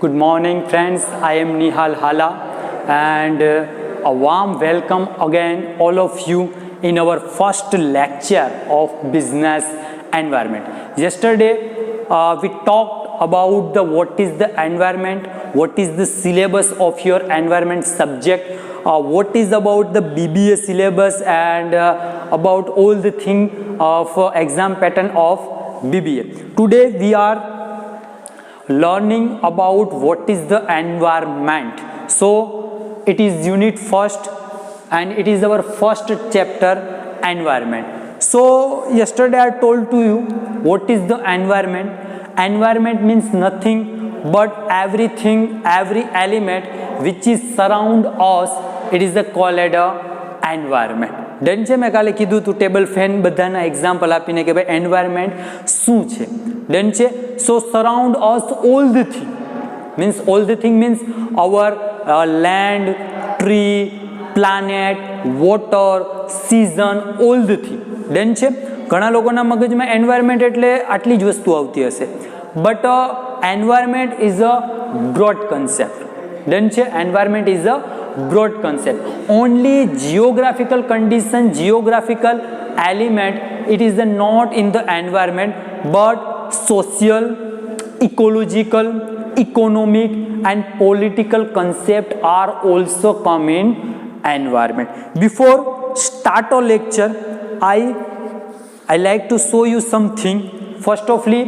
Good morning, friends. I am Nihal Hala, and a warm welcome again, all of you, in our first lecture of business environment. Yesterday, we talked about what is the environment, what is the syllabus of your environment subject, what is about the BBA syllabus, and about all the thing of exam pattern of BBA. Today, we are learning about what is the environment. So it is unit first and it is our first chapter, environment. So yesterday I told to you what is the environment. Environment means nothing but everything, every element which is surround us, it is called a environment. Done છે, મેં કાલે કીધું તું table fan બધાના example આપીને કે ભાઈ environment શું છે. ડન છે. So surround us all the thing means our land, tree, planet, water, season, all the thing. Done છે. ઘણા લોકોના મગજમાં એન્વાયરમેન્ટ એટલે આટલી જ વસ્તુ આવતી હશે, but environment is a broad concept. Done છે. Environment is a broad concept. Only geographical condition, geographical element, it is not in the environment, but social, ecological, economic and political concept are also come in environment. Before start our lecture, I like to show you something. First of all,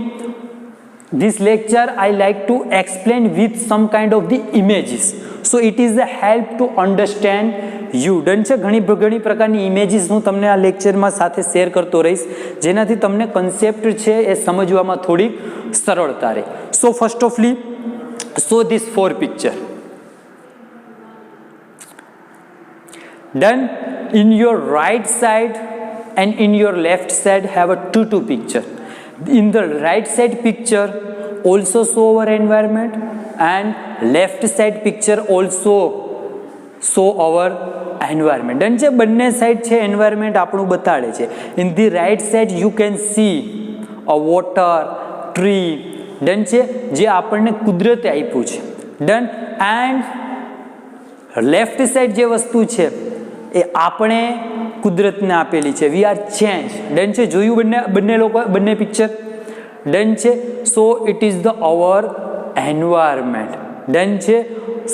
this lecture I like to explain with some kind of the images. So it is a help to understand you. Done છે. ઘણી પ્રકારની images હું તમને આ લેક્ચરમાં સાથે share કરતો રહીશ, જેનાથી તમને કન્સેપ્ટ છે એ સમજવામાં થોડી સરળતા રહે. સો ફર્સ્ટ ઓફલી show this 4 picture. Done. In your right side and in your left side have a two picture. In the right side picture also show our environment, and left side picture also show our environment. Done છે. બંને side છે environment આપણું બતાડે છે. In the right side you can see a water, tree. Done છે. જે આપણને કુદરતે આપ્યું છે. ડન. એન્ડ લેફ્ટ સાઈડ જે વસ્તુ છે એ આપણે કુદરતને આપેલી છે. We are change. ડન છે. જોયું બંને પિક્ચર? ડન છે. So it is the our environment. Done છે.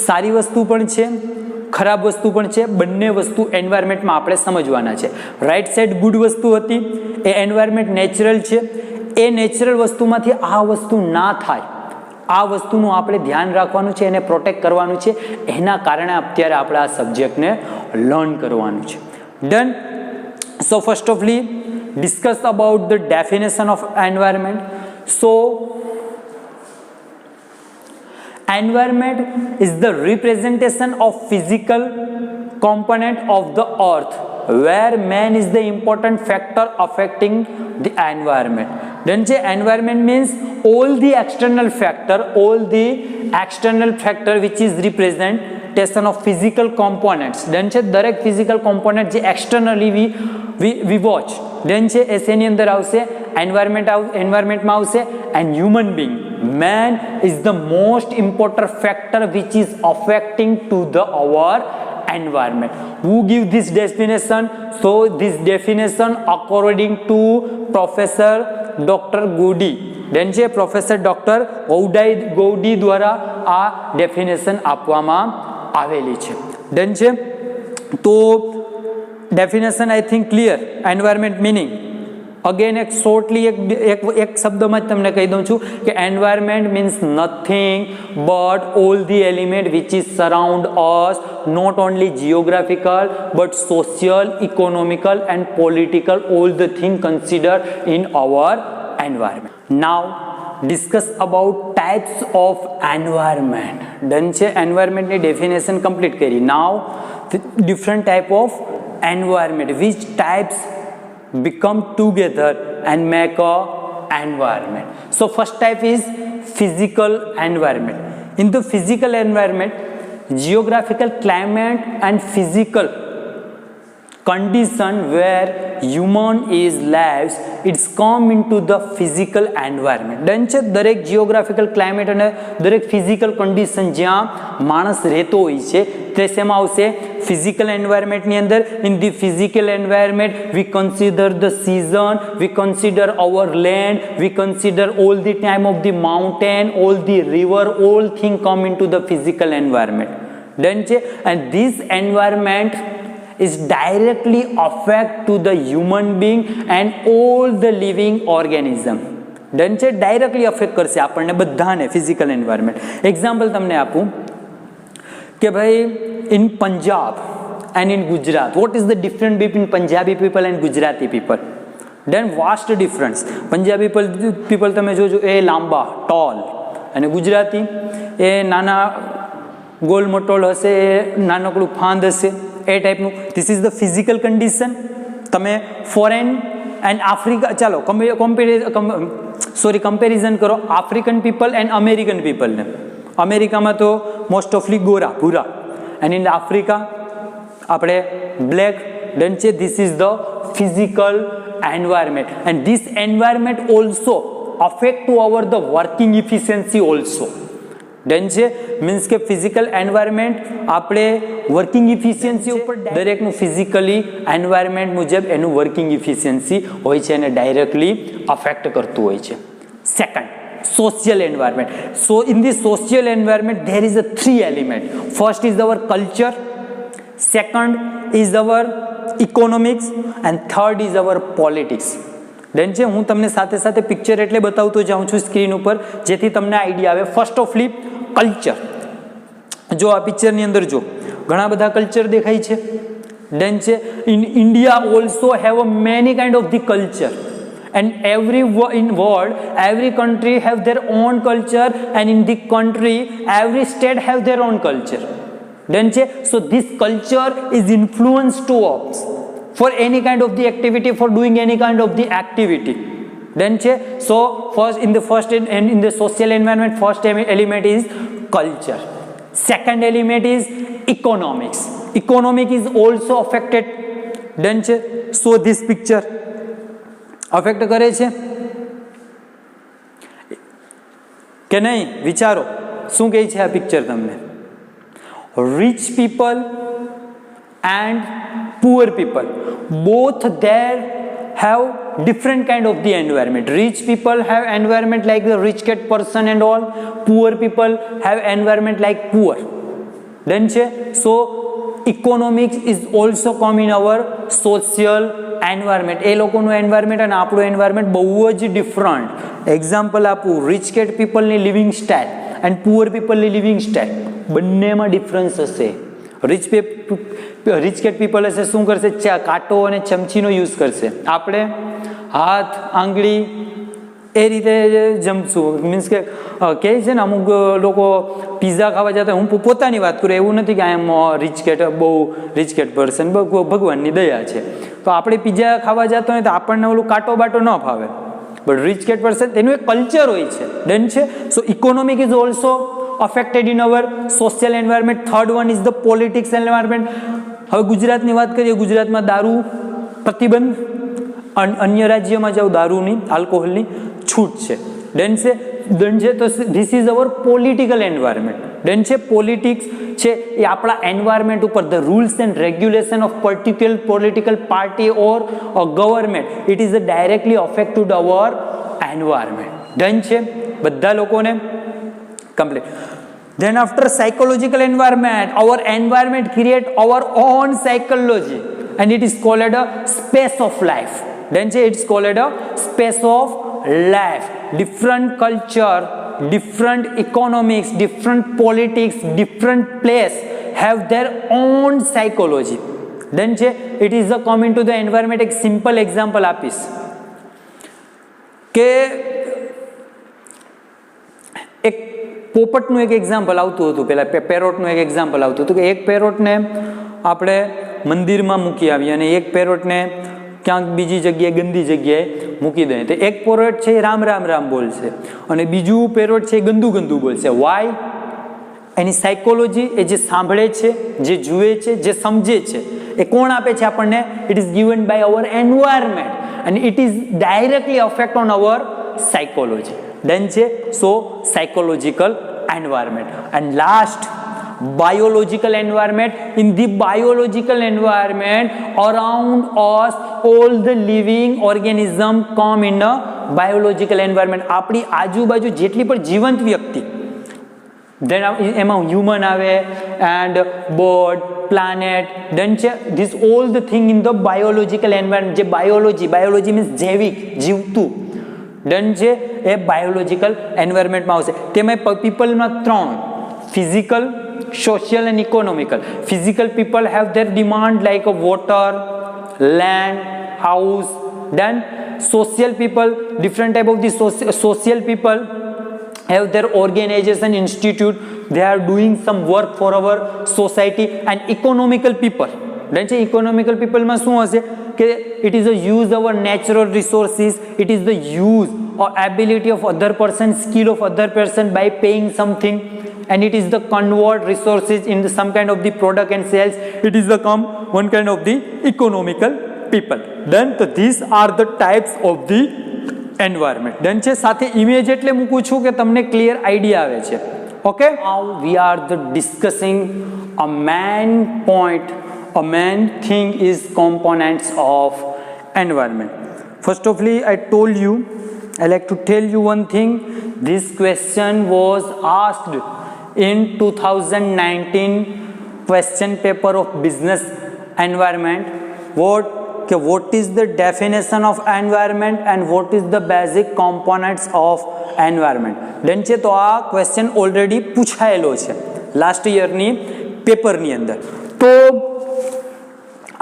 સારી વસ્તુ પણ છે, ખરાબ વસ્તુ પણ છે. બંને વસ્તુ એન્વાયરમેન્ટમાં આપણે સમજવાના છે. રાઈટ સાઈડ ગુડ વસ્તુ હતી, એ એન્વાયરમેન્ટ નેચરલ છે. એ નેચરલ વસ્તુમાંથી આ વસ્તુ ના થાય, આ વસ્તુનું આપણે ધ્યાન રાખવાનું છે, એને પ્રોટેક્ટ કરવાનું છે. એના કારણે અત્યારે આપણે આ સબ્જેક્ટને લર્ન કરવાનું છે. ડન. સો ફર્સ્ટ ઓફલી discuss about the definition of environment. So environment is the representation of physical component of the earth where man is the important factor affecting the environment. Then environment means all the external factor which is representation of physical components. Then દરેક physical component જે externally we watch, then એ શેની અંદર આવશે? એન્વાયરમેન્ટમાં આવશે. and human being, man is the most important factor which is affecting to the our environment. Who give this definition? So this definition according to Professor Dr. Gowdy. then છે professor doctor Gowdy દ્વારા આ definition આપવામાં આવેલી છે. Done છે. તો definition I think clear. Environment meaning again એક shortly એક શબ્દમાં જ તમને કહી દઉં છું કે environment means nothing but all the element which is surround us, not only geographical but social, economical and political, all the thing consider in our environment. Now discuss about types of environment. Done છે. એન્વાયરમેન્ટની definition complete કરી. Now different type of environment, which types become together and make a environment. So first type is physical environment. In the physical environment, geographical climate and physical condition where human is lives, it's come into the physical environment. Done છે. દરેક geographical climate અને દરેક physical condition જ્યાં માણસ રહેતો હોય છે તે શેમાં આવશે? ફિઝિકલ એન્વાયરમેન્ટની અંદર. In the physical environment we consider the season, we consider our land, we consider all the time of the mountain, all the river, all thing come in two the physical environment. Done છે. And this environment is directly affect to the human being and all the living organism. Done છે. Directly affect કરશે આપણને બધાને physical environment. Example તમને આપું કે ભાઈ in Punjab and in Gujarat, vote is the difference between Punjabi people and Gujarati people? Done vast difference. Punjabi people તમે જોજો એ લાંબા ટોલ, અને ગુજરાતી એ નાના ગોલ મટોલ હશે, એ નાનકડું ફાંદ હશે, એ ટાઈપનું. This is the physical condition. તમે ફોરેન એન્ડ આફ્રિકા, ચાલો કમ્પેરિઝન કરો આફ્રિકન પીપલ એન્ડ અમેરિકન પીપલને. અમેરિકામાં તો મોસ્ટ ઓફલી ગોરા ભૂરા, એન્ડ ઇન આફ્રિકા આપણે બ્લેક. ડન છે. This is the physical environment and this environment also affect to over the working efficiency also. Done છે. Means કે ફિઝિકલ એન્વાયરમેન્ટ આપણે વર્કિંગ ઇફિશિયન્સી ઉપર દરેકનું ફિઝિકલી એન્વાયરમેન્ટ મુજબ એનું વર્કિંગ ઇફિશિયન્સી હોય છે અને ડાયરેક્ટલી અફેક્ટ કરતું હોય છે. Second, social environment. So in this social environment there is a three element. First is our culture, second is our economics, and third is our politics. Done છે. હું તમને સાથે સાથે પિક્ચર એટલે બતાવતો જાઉં છું સ્ક્રીન ઉપર જેથી તમને આઈડિયા આવે. ફર્સ્ટ ઓફલી કલ્ચર. જો આ પિક્ચરની અંદર જો ઘણા બધા કલ્ચર દેખાય છે. ડન છે. In India also have a many kind of the culture, and every in world every country have their own culture, and in the country every state have their own culture. Done che? So this culture is influenced to us for any kind of the activity, for doing any kind of the activity. Done che? So first in the social environment, first element is culture, second element is economics. Economic is also affected. Done che? So this picture affect કરે છે કે નહીં? વિચારો શું કહે છે આ picture તમને? Rich people and poor people both there have different kind of the environment. Rich people have environment like the rich cat person and all. Poor people have environment like poor. Then so economics is also come in our social environment. એ લોકોનું environment અને આપણું environment બહુ જ different. Example આપું, rich કેટ પીપલની living style and poor પીપલની લિવિંગ સ્ટાઇલ બંનેમાં ડિફરન્સ હશે. રિચ કેટ પીપલ હશે શું કરશે? કાંટો અને ચમચીનો યુઝ કરશે. આપણે હાથ આંગળી એ રીતે જમશું. મીન્સ કે કહે છે ને અમુક લોકો પીઝા ખાવા જતા, હું પોતાની વાત કરું, એવું નથી કે આઈ એમ રિચ કેટ, બહુ રિચ કેટ પર્સન, ભગવાનની દયા છે. તો આપણે પીઝા ખાવા જતા હોય તો આપણને ઓલું કાંટો બાટો ન ફાવે, બટ રિચ કેટ પર્સન તેનું એક કલ્ચર હોય છે. ડન છે. So economic is also affected in our social environment. Third one is the politics environment. હવે ગુજરાતની વાત કરીએ. ગુજરાતમાં દારૂ પ્રતિબંધ, અન્ય રાજ્યમાં જાઓ દારૂની, આલ્કોહોલની છૂટ છે. ડન છે. તો this is our political environment. Done છે. પોલિટિક્સ છે એ આપણા એન્વાયરમેન્ટ ઉપર the rules and regulation of particular political party or government, it is directly affected our environment. Done છે. બધા લોકોને complete. Then after psychological environment, our environment create our own psychology and it is called a space of life. Then it's called a space of life. Different culture, different economics, different politics, different place have their own psychology. Then it is a come into the environment. એક simple example આપીશ કે એક પોપટનું એક example આવતું હતું, પેલા પેરોટનું એક example આવતું હતું કે એક પેરોટને આપણે મંદિરમાં મૂકી આવીએ અને એક પેરોટને ક્યાંક બીજી જગ્યાએ ગંદી જગ્યાએ મૂકી દઈએ. તો એક પેરોટ છે એ રામ રામ રામ બોલશે અને બીજું પેરોટ છે એ ગંદુ ગંદુ બોલશે. વાય? એની સાયકોલોજી એ જે સાંભળે છે, જે જુએ છે, જે સમજે છે, એ કોણ આપે છે આપણને? It is given by our environment and it is directly affect on our psychology. Then so psychological environment. And last, biological environment. In the biological environment around us, all the living organism come in a biological environment. આપણી આજુબાજુ જેટલી પણ જીવંત વ્યક્તિ, then એમાં human આવે and bird, planet, then this all the thing in the biological environment. જે biology means જૈવિક, જીવતું, then એ biological environment માં આવશે. તેમાં પીપલમાં ત્રણ: physical, social and economical. Physical people have their demand like water, land, house. Then social people, different type of the social people have their organization, institute, they are doing some work for our society. And economical people, then economical people માં શું હશે કે it is the use of our natural resources, it is the use or ability of other person, skill of other person by paying something, and it is the convert resources in the some kind of the product and sales. It is the one kind of the economical people. Then these are the types of the environment. Then સાથે image એટલે મૂકું છું કે તમને clear idea આવે છે. Okay, now we are discussing a main point, a main thing is components of environment. First of all, I told you, I like to tell you one thing. This question was asked in 2019 question paper of business environment. What is the definition of environment and what is the basic components of environment? Then તો આ question already પૂછાયેલો છે last યરની પેપરની અંદર. તો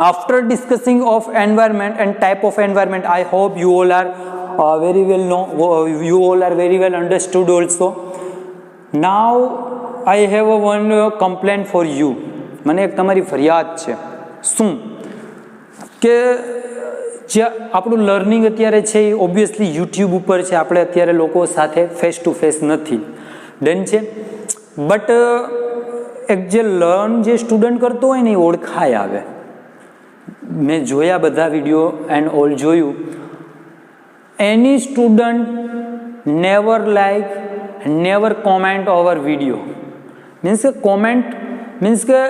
after discussing of environment and type of environment, I hope you all are very well know, you all are very well understood also. Now I have a one complaint for you. મને એક તમારી ફરિયાદ છે. શું કે જે આપણું learning અત્યારે છે એ ઓબ્વિયસલી યુટ્યુબ ઉપર છે, આપણે અત્યારે લોકો સાથે ફેસ ટુ ફેસ નથી, ડન છે. બટ એક જે લર્ન જે સ્ટુડન્ટ કરતો હોય ને એ ઓળખાય આવે. મેં જોયા બધા વિડીયો એન્ડ ઓલ જોયું. Any student never like, never comment our video. Means કે કોમેન્ટ મીન્સ કે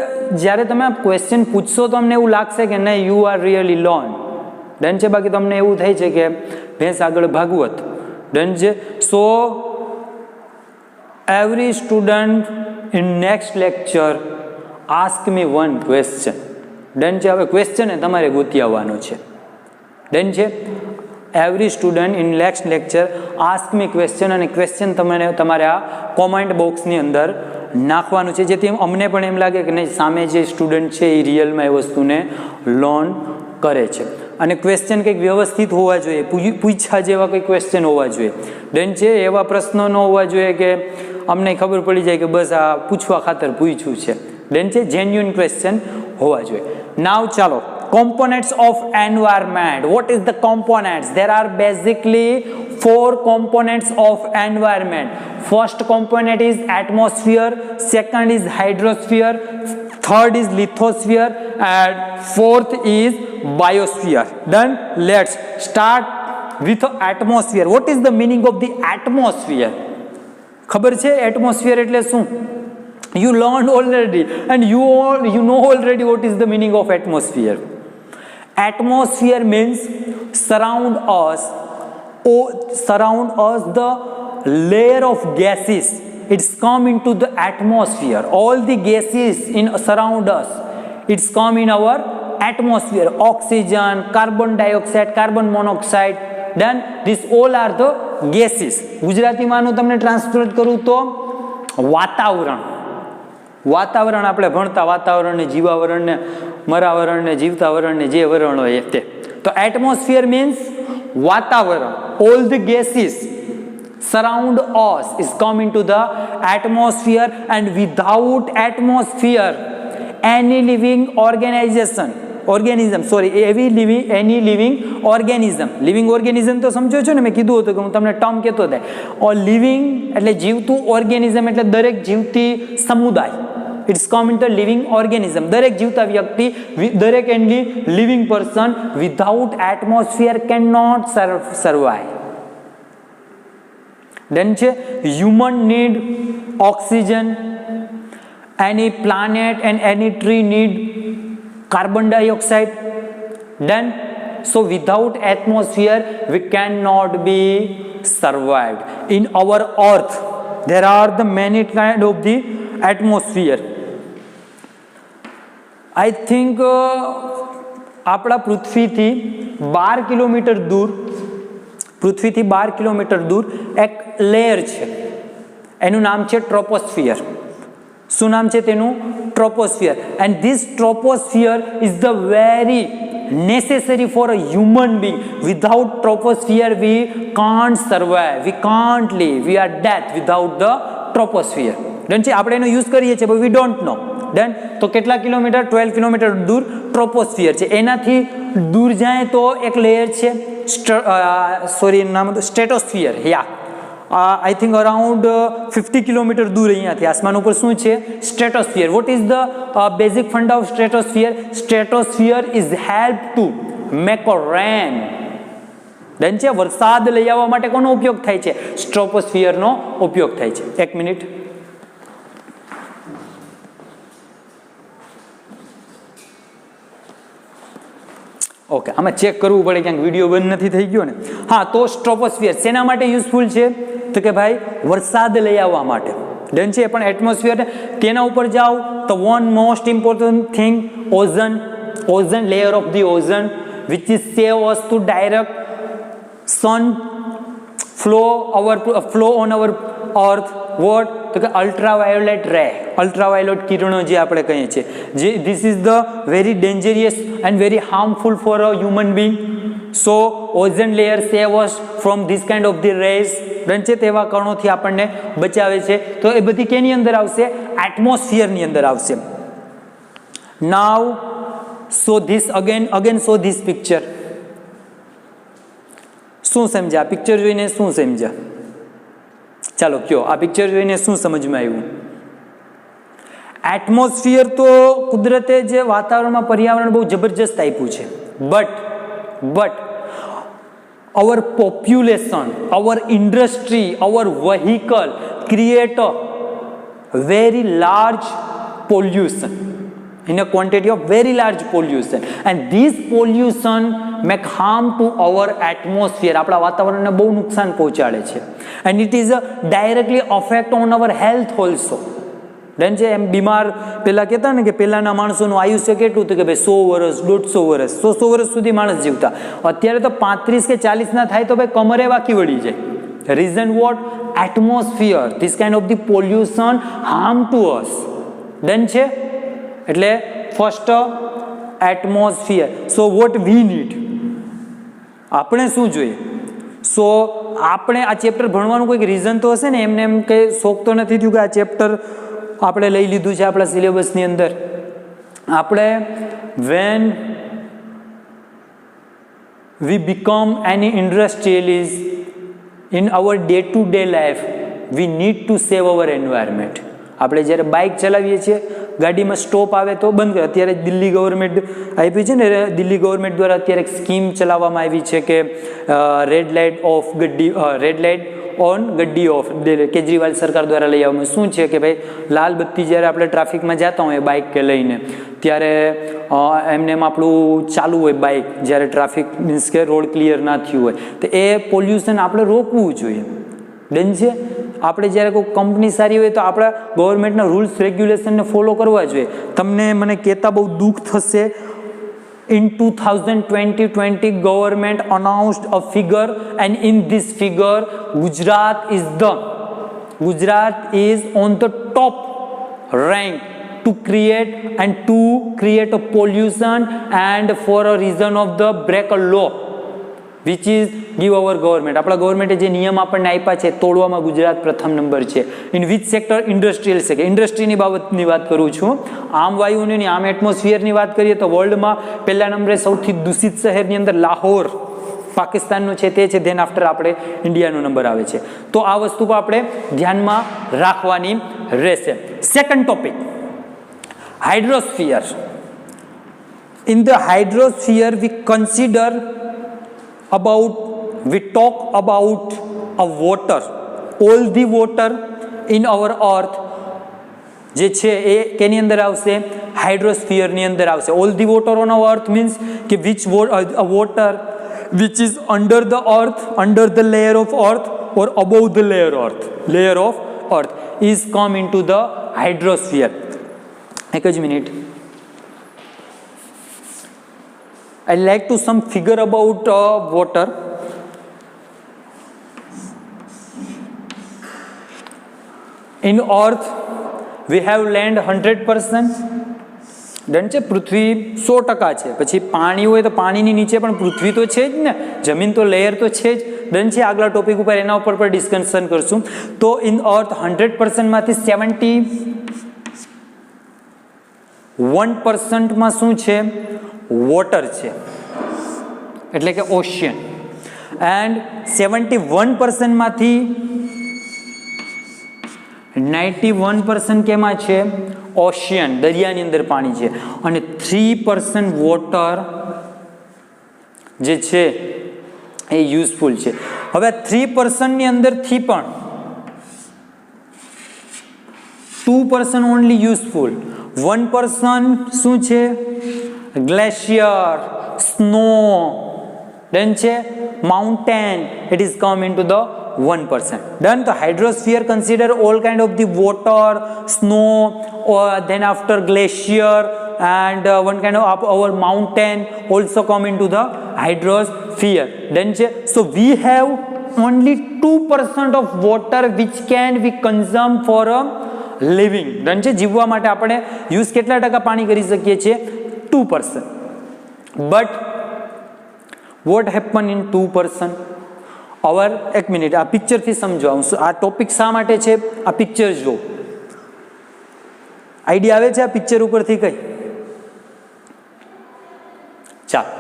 જ્યારે તમે આ ક્વેશ્ચન પૂછશો તો અમને એવું લાગશે કે નહીં you are really learn, done છે. બાકી તમને એવું થાય છે કે ભેંસ આગળ ભાગવત, ડન છે. So every student in next lecture ask me one question, done છે. હવે ક્વેશ્ચન તમારે ગોતી આવવાનો છે, ડન છે. Every student in next lecture ask me question, અને ક્વેશ્ચન તમારે આ કોમેન્ટ બોક્સની અંદર નાખવાનું છે, જેથી અમને પણ એમ લાગે કે નહીં સામે જે સ્ટુડન્ટ છે એ રિયલમાં એ વસ્તુને લર્ન કરે છે. અને ક્વેશ્ચન કંઈક વ્યવસ્થિત હોવા જોઈએ, પૂછ્યા જેવા કંઈક ક્વેશ્ચન હોવા જોઈએ, ડન છે. એવા પ્રશ્નો ન હોવા જોઈએ કે અમને ખબર પડી જાય કે બસ આ પૂછવા ખાતર પૂછ્યું છે, ડન છે. જેન્યુઇન ક્વેશ્ચન હોવા જોઈએ. નાવ ચાલો, components of environment. What is the components? There are basically 4 components of environment. First component is atmosphere, second is hydrosphere, third is lithosphere, and fourth is biosphere. Then let's start with atmosphere. What is the meaning of the atmosphere? ખબર છે atmosphere એટલે શું? You learned already, and you know already what is the meaning of atmosphere. Atmosphere means surround us the layer of gases. It's come into the atmosphere. All the gases in surround us, it's come in our atmosphere. Oxygen, carbon dioxide, carbon monoxide. Then these all are the gases. ગુજરાતીમાં હું તમને translate કરું તો વાતાવરણ. વાતાવરણ આપણે ભણતા વાતાવરણને, જીવાવરણને, મરાવરણને, જીવતાવરણને, જે વરણ હોય તે. તો એટમોસ્ફિયર મીન્સ વાતાવરણ. All the gases surround us is come into the atmosphere, and without atmosphere any living organization organism, sorry, any living organism તો સમજો છો ને, મેં કીધું હતું કે હું તમને ટર્મ કહેતો હતો. લિવિંગ એટલે જીવતું, ઓર્ગેનિઝમ એટલે દરેક જીવતી સમુદાય. It's come in the living organism, દરેક જીવતા વ્યક્તિ, દરેક any living person without atmosphere can not survive. Then human need oxygen, any planet and any tree need carbon dioxide. Then so without atmosphere we cannot be survived. In our earth there are the many kind of the atmosphere. I think આપણા પૃથ્વીથી 12 kilometre દૂર, પૃથ્વીથી 12 kilometre દૂર એક layer છે, એનું નામ છે troposphere. શું નામ છે તેનું? Troposphere. And this troposphere is the very necessary for a human being. Without troposphere we can't survive, we can't live, we are dead without the troposphere. Done છે, આપણે એનો યુઝ કરીએ છીએ but we don't know. Done. તો કેટલા kilometre? 12 kilometre દૂર troposphere છે. એનાથી દૂર જાય તો એક લેયર છે, સોરી એનું નામ હતું stratosphere. I think around 50 kilometre દૂર અહીંયાથી આસમાન ઉપર શું છે? Stratosphere. What is the basic funda of stratosphere? Stratosphere is help to make a rain. Done છે. વરસાદ લઈ આવવા માટે કોનો ઉપયોગ થાય છે? સ્ટ્રોપોસ્ફિયરનો ઉપયોગ થાય છે. એક મિનિટ. ઓકે, આમાં ચેક કરવું પડે ક્યાંક વિડીયો બંધ નથી થઈ ગયો ને. હા, તો સ્ટ્રોપોસ્ફિયર શેના માટે યુઝફુલ છે? તો કે ભાઈ વરસાદ લઈ આવવા માટે. ડન છે. પણ એટમોસ્ફિયર તેના ઉપર જાઓ તો one most important thing, ozone layer of the ozone which is save us to direct sun flow on our earth. What? તો કે અલ્ટ્રાવાયોલેટ રે, અલ્ટ્રાવાયોલેટ કિરણો જે આપણે કહીએ છીએ, જે this is the very dangerous and very harmful for a human being. So ozone layer save us from this kind of the rays. Done છે. તેવા કણોથી આપણને બચાવે છે. તો એ બધી કેની અંદર આવશે? એટમોસ્ફિયરની અંદર આવશે. Now so this again so this picture. શું સમજ્યા? પિક્ચર જોઈને શું સમજ્યા? ચાલો કયો, આ પિક્ચર જોઈને શું સમજમાં આવ્યું? એટમોસ્ફિયર તો કુદરતે જે વાતાવરણમાં પર્યાવરણ બહુ જબરજસ્ત આપ્યું છે, but our population, our industry, our vehicle create a very large pollution, in a quantity of very large pollution, and this pollution make harm to our atmosphere. આપણા વાતાવરણને બહુ નુકસાન પહોંચાડે છે, and it is a directly affect on our health also. Done છે. એમ બીમાર પેલા કહેતા ને કે પહેલાના માણસોનું આયુષ્ય કેટલું હતું કે ભાઈ 100 વર્ષ, 150 વર્ષ, 100 વર્ષ સુધી માણસ જીવતા. અત્યારે તો 35 કે 40 ના થાય તો ભાઈ કમરે વાકી વળી જાય. Reason what? Atmosphere. This kind of the pollution harm to us. Done છે. એટલે first atmosphere. So what we need, આપણે શું જોઈએ? સો આપણે આ ચેપ્ટર ભણવાનું કોઈક રીઝન તો હશે ને. એમને એમ કંઈ શોખ તો નથી થયું કે આ ચેપ્ટર આપણે લઈ લીધું છે આપણા સિલેબસની અંદર. આપણે when we become any industrialist in our day to day life V need to save our environment. આપણે જ્યારે બાઇક ચલાવીએ છીએ, ગાડીમાં સ્ટોપ આવે તો બંધ કરે. અત્યારે દિલ્હી ગવર્મેન્ટ આપી છે ને, દિલ્હી ગવર્મેન્ટ દ્વારા અત્યારે એક સ્કીમ ચલાવવામાં આવી છે કે રેડ લાઇટ ઓન ગड्डी ઓફ. કેજરીવાલ સરકાર દ્વારા લઈ આવવામાં શું છે કે ભાઈ લાલ બત્તી જ્યારે આપણે ટ્રાફિકમાં જતા હોઈએ બાઇક કે લઈને, ત્યારે એમને એમ આપણું ચાલુ હોય બાઇક, જ્યારે ટ્રાફિક મીન્સ કે રોડ ક્લિયર ના થયું હોય, તો એ પોલ્યુશન આપણે રોકવું જોઈએ. ડન છે. આપણે જ્યારે કોઈ કંપની સારી હોય તો આપણા ગવર્મેન્ટના રૂલ્સ રેગ્યુલેશનને ફોલો કરવા જોઈએ. તમને મને કહેતા બહુ દુઃખ થશે, in 2020 government announced a figure, and in this figure Gujarat is on the top rank to create a pollution and for a reason of the break a law. Which is give our government. આપણા ગવર્મેન્ટે જે નિયમ આપણને આપ્યા છે તોડવામાં ગુજરાત પ્રથમ number છે. In which sector? Industrial sector. ઇન્ડસ્ટ્રીની બાબતની વાત કરું છું. આમ વાયુની, આમ એટમોસ્ફિયરની વાત કરીએ તો વર્લ્ડમાં પહેલા નંબરે સૌથી દૂષિત શહેરની અંદર લાહોર પાકિસ્તાનનું છે તે છે. ધેન આફ્ટર આપણે ઇન્ડિયાનો નંબર આવે છે. તો આ વસ્તુ પર આપણે ધ્યાનમાં રાખવાની રહેશે. Second topic, hydrosphere. In the hydrosphere we talk about a water, all the water in our earth જે છે એ કેની અંદર આવશે? હાઇડ્રોસ્ફિયરની અંદર આવશે. all the water on our earth means કે which water which is under the earth, under the layer of earth or above the layer of earth is come into the hydrosphere. એક જ minute, I like to some figure about water. In earth we have land 100%. Done છે. પૃથ્વી 100% છે. પછી પાણી હોય તો પાણીની નીચે પણ પૃથ્વી તો છે જ ને, જમીન તો લેયર તો છે જ. ડન છે. આગલા ટોપિક ઉપર એના ઉપર પણ ડિસ્કશન કરશું. તો ઇન અર્થ 100% માંથી 71% શું છે? વોટર છે, એટલે કે ઓશિયન. એન્ડ 71% માંથી 91% કેમાં છે? ઓશિયન, દરિયાની અંદર પાણી છે. અને 3% વોટર જે છે એ યુઝફુલ છે. હવે 3% ની અંદરથી પણ 2% ઓનલી યુઝફુલ. 1% શું છે? ગ્લેશિયર, સ્નો, ડન છે, mountain. It is come in two the 1%. Done. The hydrosphere consider all kind of the water, snow, or then after glacier and one kind of our mountain also come into the hydrosphere. Then so we have only 2% of water which can be consumed for a living. Then જીવવા માટે આપણે use કેટલા ટકા પાણી કરી શકીએ છીએ? 2%. But what happen in 2%? એક મિનિટ, આ પિક્ચરથી સમજાવું. આ ટોપિક શા માટે છે? આ પિક્ચર જો આઈડિયા આવે છે આ પિક્ચર ઉપરથી કઈ? ચાલો,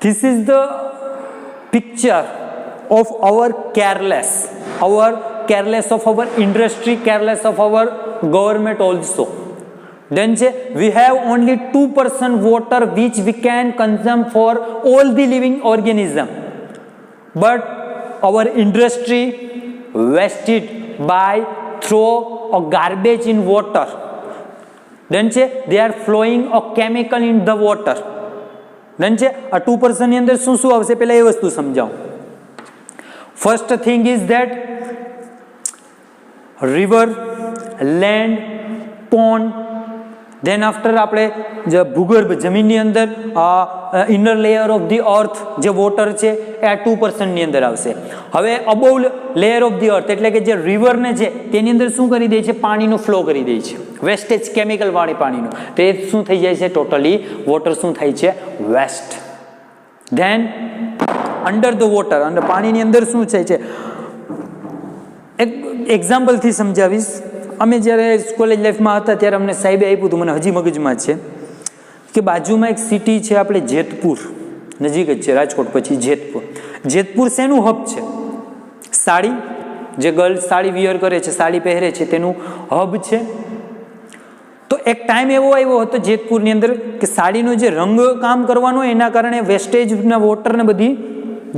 this is the picture of our careless of our industry, careless of our government also. Then we have only 2% water which we can consume for all the living organism. But our industry waste it by throw a garbage in water. Then they are flowing a chemical in the water. Then આ 2% ની અંદર શું શું આવશે પહેલા એ વસ્તુ સમજાવું. First thing is that river, land, pond. Then after આપણે ભૂગર્ભ જમીનની અંદર ઇનર લેયર ઓફ ધી અર્થ જે વોટર છે એ આ 2% ની અંદર આવશે. હવે અબોવ લેયર ઓફ ધી અર્થ એટલે કે જે રિવરને છે તેની અંદર શું કરી દે છે? પાણીનો ફ્લો કરી દે છે, વેસ્ટેજ કેમિકલ વાળી પાણીનો. તો એ શું થઈ જાય છે? ટોટલી વોટર શું થાય છે? Waste. Then under the water, અને પાણીની અંદર શું થાય છે? એક એક્ઝામ્પલથી સમજાવીશ. અમે જ્યારે કોલેજ લાઈફમાં હતા ત્યારે અમને સાહેબે આપ્યું હતું, મને હજી મગજમાં છે કે બાજુમાં એક સિટી છે આપણે જેતપુર, નજીક જ છે રાજકોટ પછી જેતપુર. જેતપુર શેનું હબ છે? સાડી, જે ગર્લ્સ સાડી વિયર કરે છે, સાડી પહેરે છે, તેનું હબ છે. તો એક ટાઈમ એવો આવ્યો હતો જેતપુરની અંદર કે સાડીનો જે રંગ કામ કરવાનો એના કારણે વેસ્ટેજના વોટરને બધી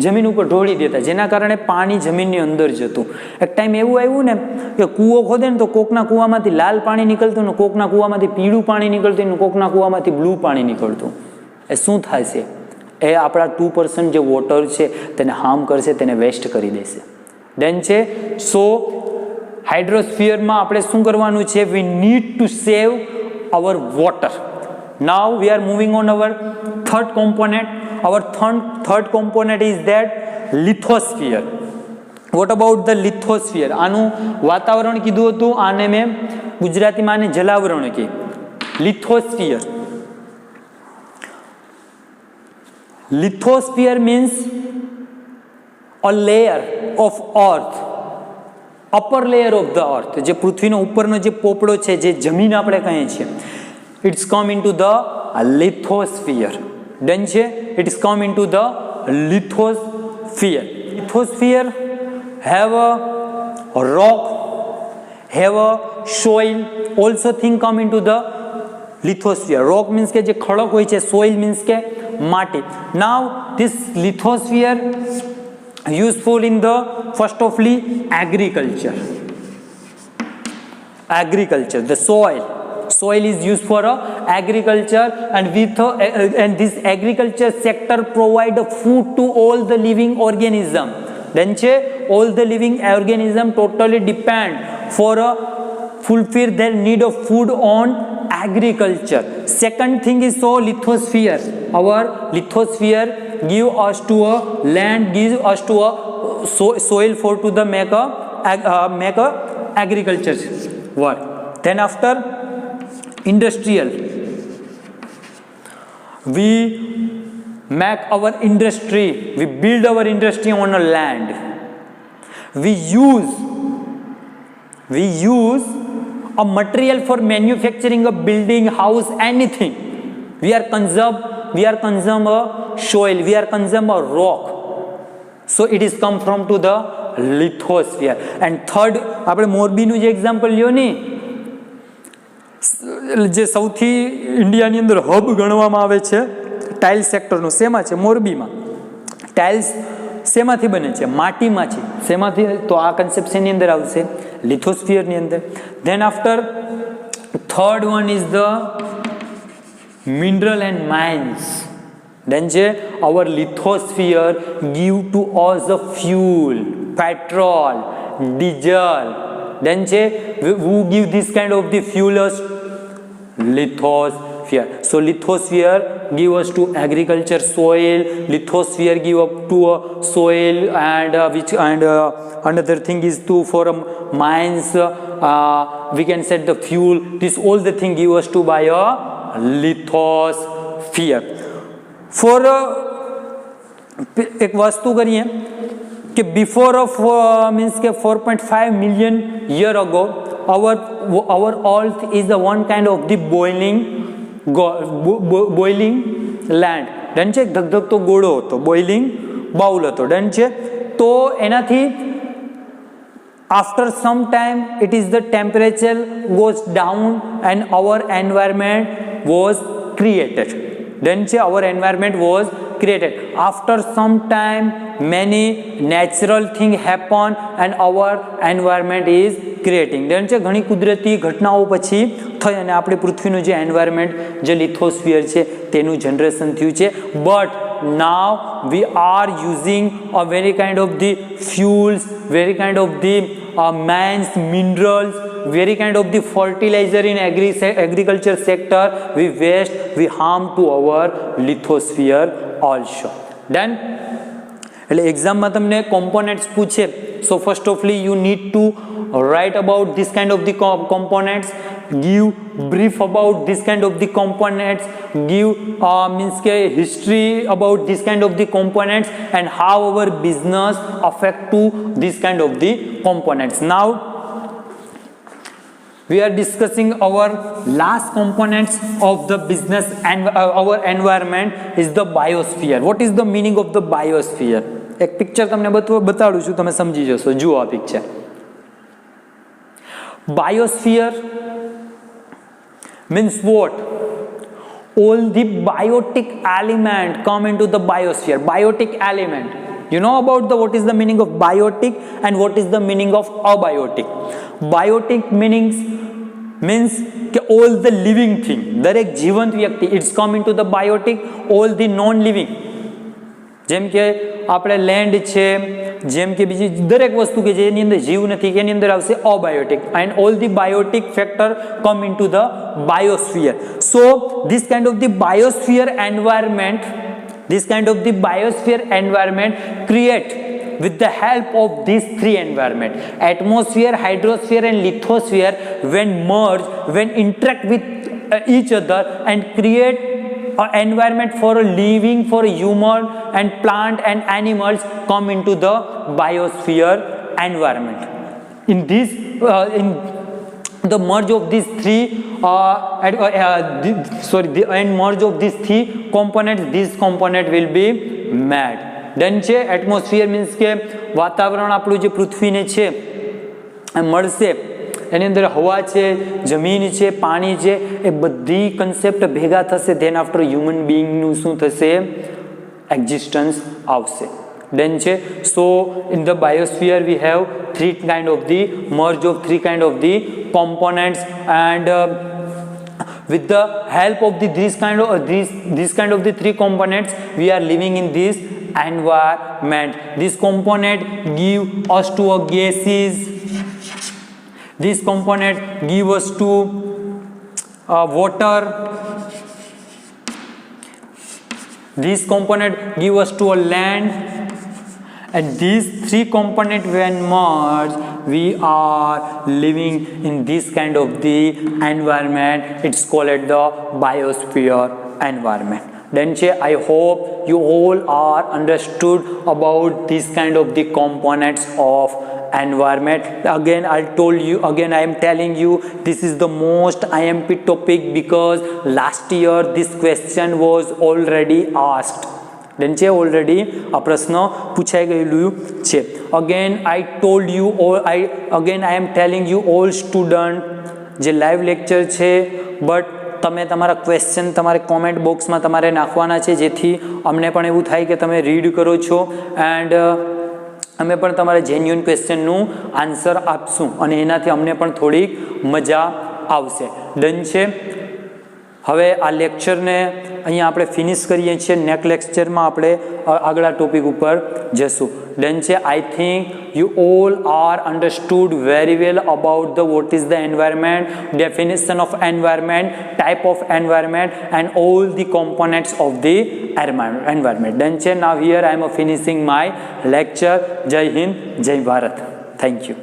જમીન ઉપર ઢોળી દેતા, જેના કારણે પાણી જમીનની અંદર જતું. એક ટાઈમ એવું આવ્યું ને કે કૂવો ખોદે ને તો કોકના કૂવામાંથી લાલ પાણી નીકળતું ને કોકના કૂવામાંથી પીળું પાણી નીકળતું ને કોકના કૂવામાંથી બ્લુ પાણી નીકળતું. એ શું થાય છે? એ આપણા 2% જે વોટર છે તેને હાર્મ કરશે, તેને વેસ્ટ કરી દેશે. દેન છે સો હાઇડ્રોસ્ફિયરમાં આપણે શું કરવાનું છે? We need to save our water. Now we are moving on our third component. Our third component is that lithosphere. What about the lithosphere? આનું વાતાવરણ કીધું હતું, આને મેં ગુજરાતીમાં આને જલાવરણ કહે. લિથોસ્ફિયર Lithosphere means a layer of earth, upper layer of the earth, જે પૃથ્વીનો ઉપરનો જે પોપડો છે, જે જમીન આપણે કહીએ છીએ, it's come into the lithosphere. Done છે? It is come into the lithosphere. Lithosphere have a rock, have a soil, also thing come into the lithosphere. Rock means કે જે ખડક હોય છે, soil means કે માટી. Now this lithosphere useful in the first of all agriculture. The soil is used for agriculture, and and this agriculture sector provide food to all the living organism. Then all the living organism totally depend for fulfill their need of food on agriculture. Second thing is lithosphere. Our lithosphere give us to a land, give us to a soil for to the make a agriculture work. Then after industrial, we make our industry, we build our industry on a land. We use a material for manufacturing a building, house, anything. We are consume a soil, we are consume a rock. So it is come from to the lithosphere. And third, આપણે મોરબીનું જે example લ્યો ને, જે સૌથી ઇન્ડિયાની અંદર hub ગણવામાં આવે છે ટાઇલ્સ સેક્ટરનું, શેમાં છે? મોરબીમાં. ટાઇલ્સ શેમાંથી બને છે? માટીમાંથી. શેમાંથી? તો આ કન્સેપ્ટ શેની અંદર આવશે? લિથોસ્ફિયરની અંદર. Than after third one is the mineral and mines. Then our lithosphere give to us the fuel, petrol, diesel. Then who give this kind of the fuels? Lithosphere. So lithosphere give us to agriculture soil, lithosphere give up to a soil, and another thing is to for mines, we can set the fuel. This all the thing give us to by a lithosphere. For एक वस्तु करिए कि before of means के 4.5 million year ago our earth is the one kind of the boiling land. Done છે? ધગધગતો ગોળો હતો, boiling bowl હતો. Done છે? તો એનાથી after some time it is the temperature goes down and our environment was created. Then our environment was created. After some time many natural things happen and our environment is creating. Then ઘણી કુદરતી ઘટનાઓ પછી થઈ અને આપણે પૃથ્વીનું જે environment, જે લિથોસ્ફિયર છે તેનું જનરેશન થયું છે. But now we are using a very kind of the fuels, very kind of the mines, minerals, very kind of the fertilizer in agriculture sector. We waste, we harm to our lithosphere also. Then એટલે એક્ઝામમાં તમને components પૂછે, so first of all you need to write about this kind of the components, give brief about this kind of the components, give means history about this kind of the components and how our business affect to this kind of the components. Now we are discussing our last components of the business and our environment is the biosphere. What is the meaning of the biosphere? એક picture તમને બતાડું છું, તમે સમજી જશો. જુઓ આ picture. Biosphere means what? All the biotic element come into the biosphere. Biotic element. You know about what is the meaning of biotic and what is the meaning of abiotic. Biotic means કે all the living thing, દરેક જીવંત વ્યક્તિ, it's come into the biotic. All the non living, જેમ કે આપણે land છે, જેમ કે બીજી દરેક વસ્તુ કે જેની અંદર જીવ નથી એની અંદર આવશે abiotic. And all the biotic factor come into the biosphere. So this kind of the biosphere environment create with the help of these three environment, atmosphere, hydrosphere and lithosphere, when merge, when interact with each other and create environment for living, for human and plant and animals come into the biosphere environment. In this, in the merge of these three merge of these three components, this component will be made. Then છે atmosphere means કે વાતાવરણ આપણું જે પૃથ્વીને છે મળશે, એની અંદર હવા છે, જમીન છે, પાણી છે, એ બધી કન્સેપ્ટ ભેગા થશે. ધેન આફ્ટર હ્યુમન બિંગનું શું થશે? એક્ઝિસ્ટન્સ આવશે. Then so in the biosphere we have three kind of the merge of three kind of the components, and with the help of this kind of the three components we are living in this environment. This component give us to a gases, this component give us to water, this component give us to a land, and these three components when merged we are living in this kind of the environment. It's called the biosphere environment. Then I hope you all are understood about this kind of the components of environment. Again I am telling you, this is the most IMP topic because last year this question was already asked. Then already આ પ્રશ્ન પૂછાઈ ગયેલું છે. Again I am telling you all student, જે live lecture છે, but તમે તમારા question તમારે કોમેન્ટ બોક્સમાં તમારે નાખવાના છે, જેથી અમને પણ એવું થાય કે તમે રીડ કરો છો, એન્ડ અમે પણ તમારા જેન્યુઅન ક્વેશ્ચનનું આન્સર આપશું અને એનાથી અમને પણ થોડીક મજા આવશે. ડન છે. હવે આ લેક્ચરને અહીંયા આપણે ફિનિશ કરીએ છીએ. નેક્સ્ટ લેક્ચરમાં આપણે આગલા ટોપિક ઉપર જશું. ડન છે. I think you all are understood very well about the what is the environment, definition of environment, type of environment, and all the components of the environment. Then now here I am finishing my lecture. Jai Hind, Jai Bharat. Thank you.